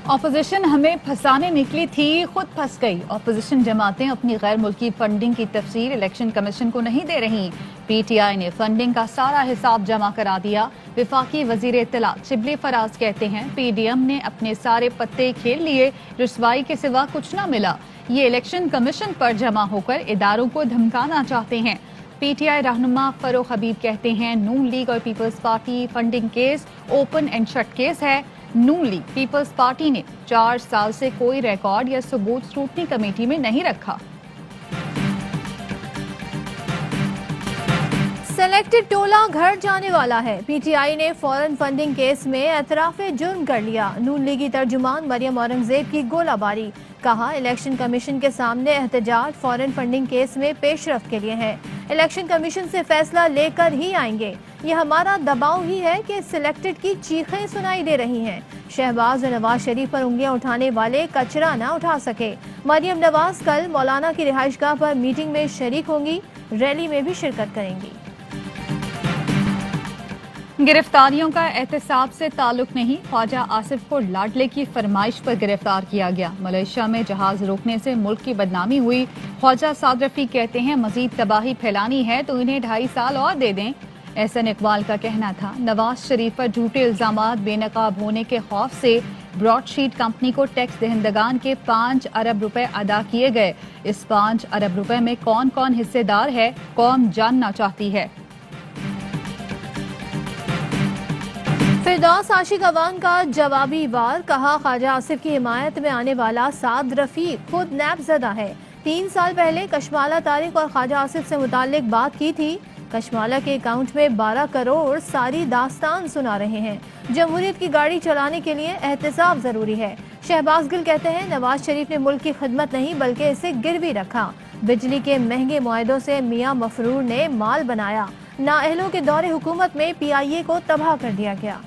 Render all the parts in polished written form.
Opposition ہمیں پھنسانے نکلی تھی، خود پھنس گئی۔ اپوزیشن جماعتیں اپنی غیر ملکی فنڈنگ کی تفسیر الیکشن کمیشن کو نہیں دے رہی۔ پی ٹی آئی نے فنڈنگ کا سارا حساب جمع کرا دیا۔ وفاقی وزیر اطلاعات شبلی فراز کہتے ہیں پی ڈی ایم نے اپنے سارے پتے کھیل لیے، رسوائی کے سوا کچھ نہ ملا۔ یہ الیکشن کمیشن پر جمع ہو کر اداروں کو دھمکانا چاہتے ہیں۔ پی ٹی آئی رہنما فروخ حبیب کہتے ہیں نون لیگ اور Peoples Party funding case open and shut case ہے۔ نون لیگ پیپلز پارٹی نے 4 سال سے کوئی ریکارڈ یا ثبوت اسکروٹنی کمیٹی میں نہیں رکھا۔ سلیکٹڈ ٹولہ گھر جانے والا ہے، پی ٹی آئی نے فورن فنڈنگ کیس میں اعتراف جرم کر لیا۔ نون لیگی ترجمان مریم اورنگزیب کی گولہ باری، کہا الیکشن کمیشن کے سامنے احتجاج فورن فنڈنگ کیس میں پیش رفت کے لیے ہے، الیکشن کمیشن سے فیصلہ لے کر ہی آئیں گے۔ یہ ہمارا دباؤ ہی ہے کہ سلیکٹڈ کی چیخیں سنائی دے رہی ہیں۔ شہباز اور نواز شریف پر انگلیاں اٹھانے والے کچرا نہ اٹھا سکے۔ مریم نواز کل مولانا کی رہائش گاہ پر میٹنگ میں شریک ہوں گی، ریلی میں بھی شرکت کریں گی۔ گرفتاریوں کا احتساب سے تعلق نہیں، خواجہ آصف کو لاڈلے کی فرمائش پر گرفتار کیا گیا۔ ملیشیا میں جہاز روکنے سے ملک کی بدنامی ہوئی۔ خواجہ سعد رفیق کہتے ہیں مزید تباہی پھیلانی ہے تو انہیں 2.5 سال اور دے دیں۔ احسن اقبال کا کہنا تھا نواز شریف پر جھوٹے الزامات بے نقاب ہونے کے خوف سے براڈ شیٹ کمپنی کو ٹیکس دہندگان کے 5 ارب روپے ادا کیے گئے۔ اس 5 ارب روپے میں کون کون حصے دار ہے، قوم جاننا چاہتی ہے۔ فردوس عاشق اوان کا جوابی وار، کہا خواجہ آصف کی حمایت میں آنے والا سعد رفیق خود نیب زدہ ہے۔ 3 سال پہلے کشمالہ طارق اور خواجہ آصف سے متعلق بات کی تھی۔ کشمالہ کے اکاؤنٹ میں 12 کروڑ، ساری داستان سنا رہے ہیں۔ جمہوریت کی گاڑی چلانے کے لیے احتساب ضروری ہے۔ شہباز گل کہتے ہیں نواز شریف نے ملک کی خدمت نہیں بلکہ اسے گروی رکھا۔ بجلی کے مہنگے معاہدوں سے میاں مفرور نے مال بنایا۔ نااہلوں کے دور حکومت میں پی آئی اے کو تباہ کر دیا گیا۔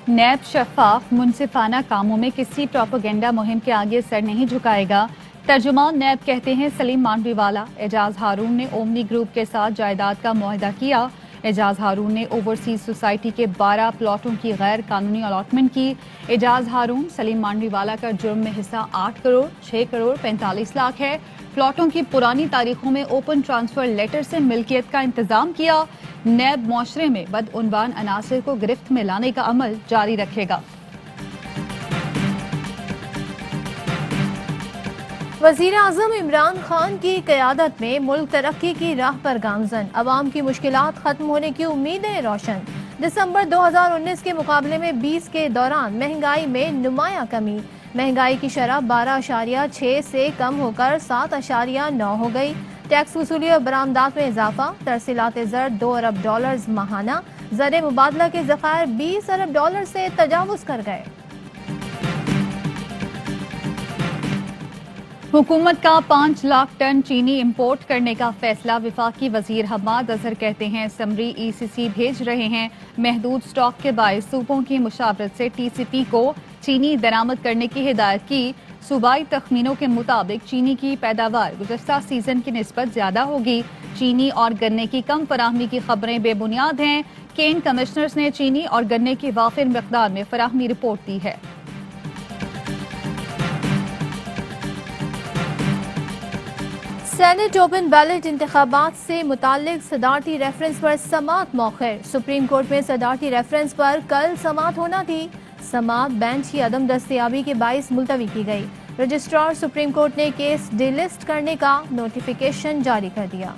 نیب شفاف منصفانہ کاموں میں کسی پروپیگنڈا مہم کے آگے سر نہیں جھکائے گا۔ ترجمان نیب کہتے ہیں سلیم مانڈوی والا۔ اعجاز ہارون نے اومنی گروپ کے ساتھ جائیداد کا معاہدہ کیا۔ اعجاز ہارون نے اوورسیز سوسائٹی کے 12 پلاٹوں کی غیر قانونی الاٹمنٹ کی۔ اعجاز ہارون سلیم مانڈوی والا کا جرم میں حصہ 8 کروڑ 6 کروڑ 45 لاکھ ہے۔ پلاٹوں کی پرانی تاریخوں میں اوپن ٹرانسفر لیٹر سے ملکیت کا انتظام کیا۔ نیب معاشرے میں بدعنوان عناصر کو گرفت میں لانے کا عمل جاری رکھے گا۔ وزیر اعظم عمران خان کی قیادت میں ملک ترقی کی راہ پر گامزن، عوام کی مشکلات ختم ہونے کی امیدیں روشن۔ دسمبر 2019 کے مقابلے میں 20 کے دوران مہنگائی میں نمایاں کمی، مہنگائی کی شرح 12.6 سے کم ہو کر 7.9 ہو گئی۔ ٹیکس وصولی اور برآمدات میں اضافہ، ترسیلات زر $2 ارب ماہانہ، زر مبادلہ کے ذخائر $20 ارب سے تجاوز کر گئے۔ حکومت کا 5 لاکھ ٹن چینی امپورٹ کرنے کا فیصلہ، وفاقی وزیر حماد اظہر کہتے ہیں اسمبلی ای سی سی بھیج رہے ہیں۔ محدود سٹاک کے باعث صوبوں کی مشاورت سے ٹی سی پی کو چینی درآمد کرنے کی ہدایت کی۔ صوبائی تخمینوں کے مطابق چینی کی پیداوار گزشتہ سیزن کی نسبت زیادہ ہوگی۔ چینی اور گنے کی کم فراہمی کی خبریں بے بنیاد ہیں۔ کین کمشنرز نے چینی اور گنے کی وافر مقدار میں فراہمی رپورٹ دی ہے۔ سینٹ اوپن بیلٹ انتخابات سے متعلق صدارتی ریفرنس پر سماعت مؤخر، سپریم کورٹ میں صدارتی ریفرنس پر کل سماعت ہونا تھی۔ سماعت بینچ کی عدم دستیابی کے باعث ملتوی کی گئی۔ رجسٹرار سپریم کورٹ نے کیس ڈی لسٹ کرنے کا نوٹیفیکیشن جاری کر دیا۔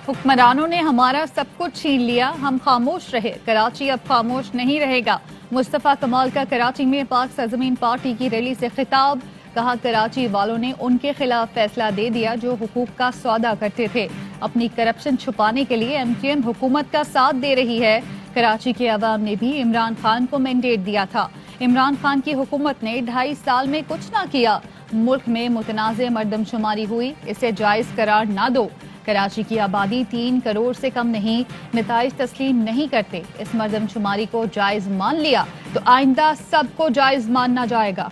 حکمرانوں نے ہمارا سب کچھ چھین لیا، ہم خاموش رہے، کراچی اب خاموش نہیں رہے گا۔ مصطفیٰ کمال کا کراچی میں پاک سرزمین پارٹی کی ریلی سے خطاب، کہا کراچی والوں نے ان کے خلاف فیصلہ دے دیا جو حقوق کا سودا کرتے تھے۔ اپنی کرپشن چھپانے کے لیے ایم کیو ایم حکومت کا ساتھ دے رہی ہے۔ کراچی کے عوام نے بھی عمران خان کو مینڈیٹ دیا تھا۔ عمران خان کی حکومت نے 2.5 سال میں کچھ نہ کیا۔ ملک میں متنازع مردم شماری ہوئی، اسے جائز قرار نہ دو۔ کراچی کی آبادی 3 کروڑ سے کم نہیں، نتائج تسلیم نہیں کرتے۔ اس مردم شماری کو جائز مان لیا تو آئندہ سب کو جائز ماننا جائے گا۔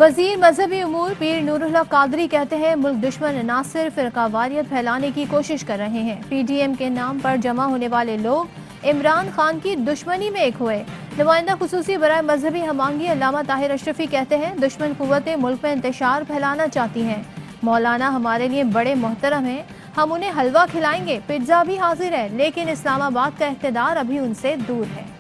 वजीर मजहबी उमूर पीर नूरुल्लाह कादरी कहते हैं मुल्क दुश्मन अनासर फिरका वारियत फैलाने की कोशिश कर रहे हैं। PTM के नाम पर जमा होने वाले लोग इमरान खान की दुश्मनी में एक हुए। नुमाइंदा खुसूसी बराए मजहबी हमांगी अल्लामा ताहिर अशरफी कहते हैं दुश्मन कुव्वतें मुल्क में इंतशार फैलाना चाहती हैं। मौलाना हमारे लिए बड़े मोहतरम हैं, हम उन्हें हलवा खिलाएंगे, पिज्जा भी हाजिर है, लेकिन इस्लामाबाद का इख्तिदार अभी उनसे दूर है।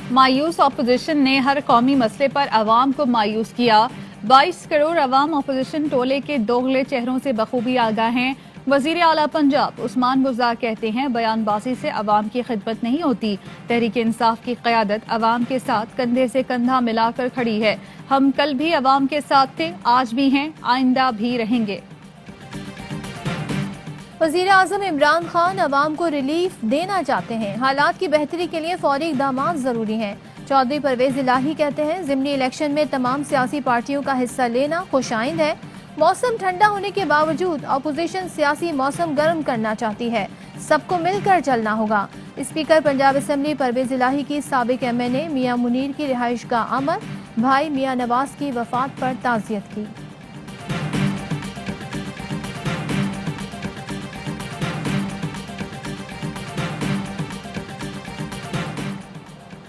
मायूस अपोजिशन ने हर कौमी मसले पर अवाम को मायूस किया। 22 करोड़ अवाम अपोजिशन टोले के दोगले चेहरों से बखूबी आगाह हैं। वजीर आला पंजाब उस्मान गुजार कहते हैं बयानबाजी से अवाम की खिदमत नहीं होती। तहरीक इंसाफ की क़यादत अवाम के साथ कंधे से कंधा मिलाकर खड़ी है। हम कल भी अवाम के साथ थे, आज भी हैं, आइंदा भी रहेंगे। वज़ीर आज़म इमरान खान अवाम को रिलीफ देना चाहते हैं। हालात की बेहतरी के लिए फौरी इक़दामात ज़रूरी हैं। चौधरी परवेज इलाही कहते हैं ज़िमनी इलेक्शन में तमाम सियासी पार्टियों का हिस्सा लेना खुशाइंद है। मौसम ठंडा होने के बावजूद अपोजिशन सियासी मौसम गर्म करना चाहती है, सबको मिलकर चलना होगा। स्पीकर पंजाब असम्बली परवेज इलाही की साबिक MNA मियां मुनीर की रिहाइशगाह अमर, भाई मियां नवाज की वफात पर ताज़ियत की।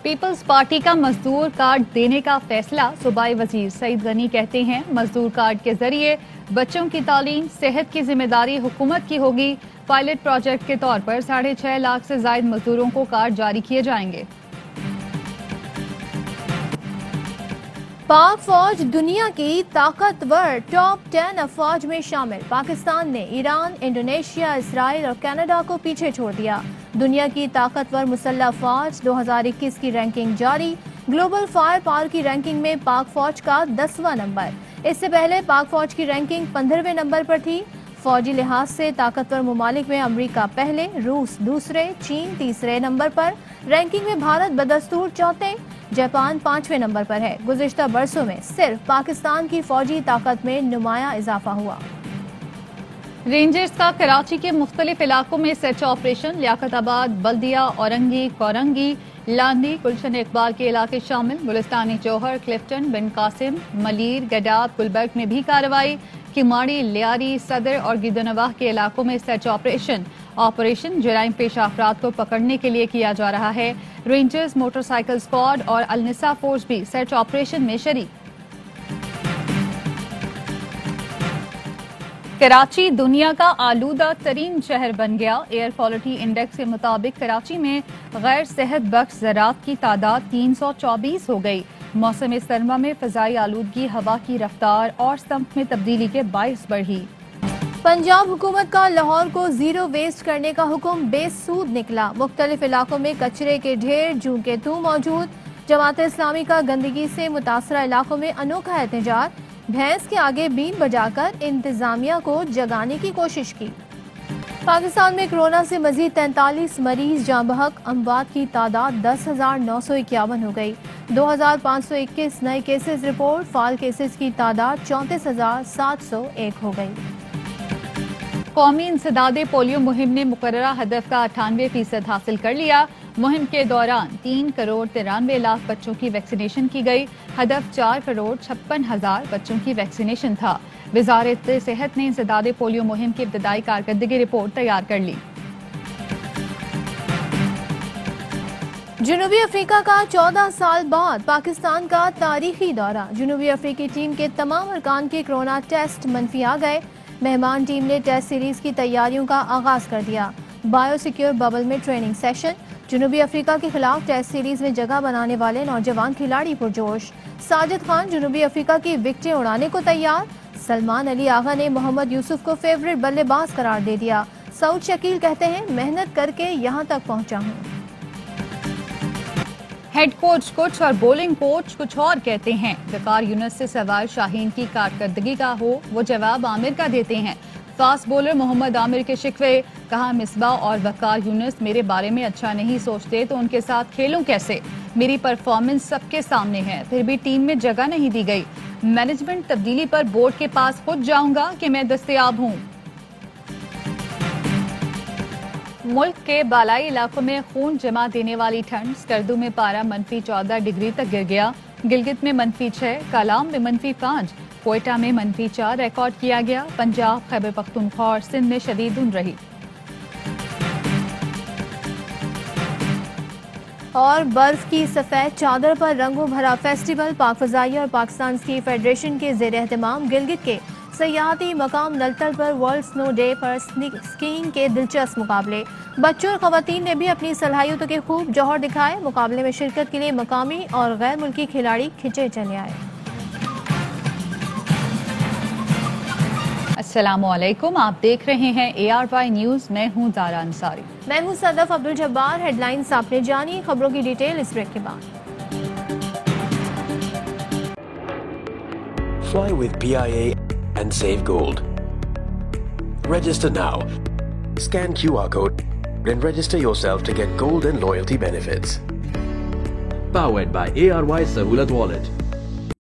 पीपल्स पार्टी का मजदूर कार्ड देने का फैसला। सूबाई वजीर सईद गनी कहते हैं मजदूर कार्ड के जरिए बच्चों की तालीम सेहत की जिम्मेदारी हुकूमत की होगी। पायलट प्रोजेक्ट के तौर पर 6.5 लाख से जायद मजदूरों को कार्ड जारी किए जाएंगे। पाक फौज दुनिया की ताकतवर टॉप 10 अफवाज में शामिल। पाकिस्तान ने ईरान, इंडोनेशिया, इसराइल और कनाडा को पीछे छोड़ दिया। दुनिया की ताकतवर मुसल्लह फौज 2021 की रैंकिंग जारी। ग्लोबल फायर पावर की रैंकिंग में पाक फौज का 10वां नंबर। इससे पहले पाक फौज की रैंकिंग 15वें नंबर पर थी। फौजी लिहाज से ताकतवर मुमालिक में अमेरिका पहले, रूस दूसरे, चीन तीसरे नंबर पर। रैंकिंग में भारत बदस्तूर चौथे, जापान 5वें नंबर पर है। गुज़िश्ता बरसों में सिर्फ पाकिस्तान की फौजी ताकत में नुमाया इजाफा हुआ। रेंजर्स का कराची के मुख्तलिफ इलाकों में सर्च ऑपरेशन। लियाकताबाद, बल्दिया, औरंगी, कोरंगी, लांदी, गुलशन इकबाल के इलाके शामिल। गुलिस्तानी चौहर, क्लिफ्टन, बिन कासिम, मलीर, गडाब, गुलबर्ग में भी कार्रवाई। किमाड़ी, लियारी, सदर और गिदनवाह के इलाकों में सर्च ऑपरेशन जराइम पेशा अफराद को पकड़ने के लिए किया जा रहा है। रेंजर्स, मोटरसाइकिल स्क्वाड और अलनिसा फोर्स भी सर्च ऑपरेशन में शरीक। कराची दुनिया का आलूदा तरीन शहर बन गया। एयर क्वालिटी इंडेक्स के मुताबिक कराची में गैर सेहत बख्श ज़रात की तादाद 324 हो गई। मौसम सरमा में फ़ज़ाई आलूदगी हवा की रफ्तार और संप में तब्दीली के बाइस बढ़ी। पंजाब हुकूमत का लाहौर को जीरो वेस्ट करने का हुक्म बेसूद निकला। मुख्तलिफ इलाकों में कचरे के ढेर जूं के तू मौजूद। जमात इस्लामी का गंदगी से मुतासरा इलाकों में अनोखा एहतजाज। भैंस के आगे बीन बजाकर इंतजामिया को जगाने की कोशिश की। पाकिस्तान में कोरोना से मजीद 43 मरीज जाँ बहक। अमवात की तादाद 10,951 हो गई। 2,521 नए केसेस रिपोर्ट। फाल केसेस की तादाद 34,701 हो गई। कौमी इंसदादे पोलियो मुहिम ने मुकर्ररा हदफ का 98% हासिल कर लिया। मुहिम के दौरान 3,93,00,000 बच्चों की वैक्सीनेशन की गई। हदफ 4,56,000 बच्चों की वैक्सीनेशन था। वजारत सेहत ने इंसदादे पोलियो मुहिम की इब्तदाई कारकर्दगी रिपोर्ट तैयार कर ली। जनूबी अफ्रीका का 14 साल बाद पाकिस्तान का तारीखी दौरा। जनूबी अफ्रीकी टीम के तमाम अरकान के कोरोना टेस्ट मनफी आ गए। मेहमान टीम ने टेस्ट सीरीज की तैयारियों का आगाज कर दिया। बायोसिक्योर बबल में ट्रेनिंग सेशन। जनूबी अफ्रीका के खिलाफ टेस्ट सीरीज में जगह बनाने वाले नौजवान खिलाड़ी पुरजोश। साजिद खान जनूबी अफ्रीका की विकेटें उड़ाने को तैयार। सलमान अली आगा ने मोहम्मद यूसुफ को फेवरेट बल्लेबाज करार दे दिया। सऊद शकील कहते हैं मेहनत करके यहां तक पहुंचा हूं। हेड कोच कुछ और बॉलिंग कोच कुछ और कहते हैं। वकार यूनुस से सवाल शाहीन की कारकर्दगी का हो, वो जवाब आमिर का देते हैं। फास्ट बॉलर मोहम्मद आमिर के शिकवे। कहा मिसबा और वकार यूनुस मेरे बारे में अच्छा नहीं सोचते तो उनके साथ खेलूं कैसे। मेरी परफॉर्मेंस सबके सामने है, फिर भी टीम में जगह नहीं दी गई। मैनेजमेंट तब्दीली पर बोर्ड के पास खुद जाऊंगा कि मैं दस्तयाब हूं। मुल्क के बालाई इलाकों में खून जमा देने वाली ठंड। स्कर्दू में पारा -14 डिग्री तक गिर गया। गिलगित में -6, कालाम में -5, कोयटा में -4 रिकॉर्ड किया गया। पंजाब, खैबर पख्तूनख्वा और सिंध में शदीद धुंध रही। और बर्फ की सफेद चादर पर रंगों भरा फेस्टिवल। पाक फजाइया और पाकिस्तान स्की फेडरेशन के जेर एहतमाम गिलगित के सयाहती मकाम नलतल पर वर्ल्ड स्नो डे पर स्कीइंग के दिलचस्प मुकाबले। बच्चों और खवातीन ने भी अपनी सलाहियतों के खूब जौहर दिखाए। मुकाबले में शिरकत के लिए मकामी और गैर मुल्की खिलाड़ी खिंचे चले आए। अस्सलामुअलैकुम, आप देख रहे हैं ARY न्यूज। मैं हूं ज़ारा अंसारी। मैं हूं सदफ अब्दुल जब्बार। हेडलाइंस आपने जानी, खबरों की डिटेल इस ब्रेक के बाद। Fly with PIA and save gold. Register now. Scan QR code and register yourself to get gold and loyalty benefits. Powered by ARY Sahulat Wallet.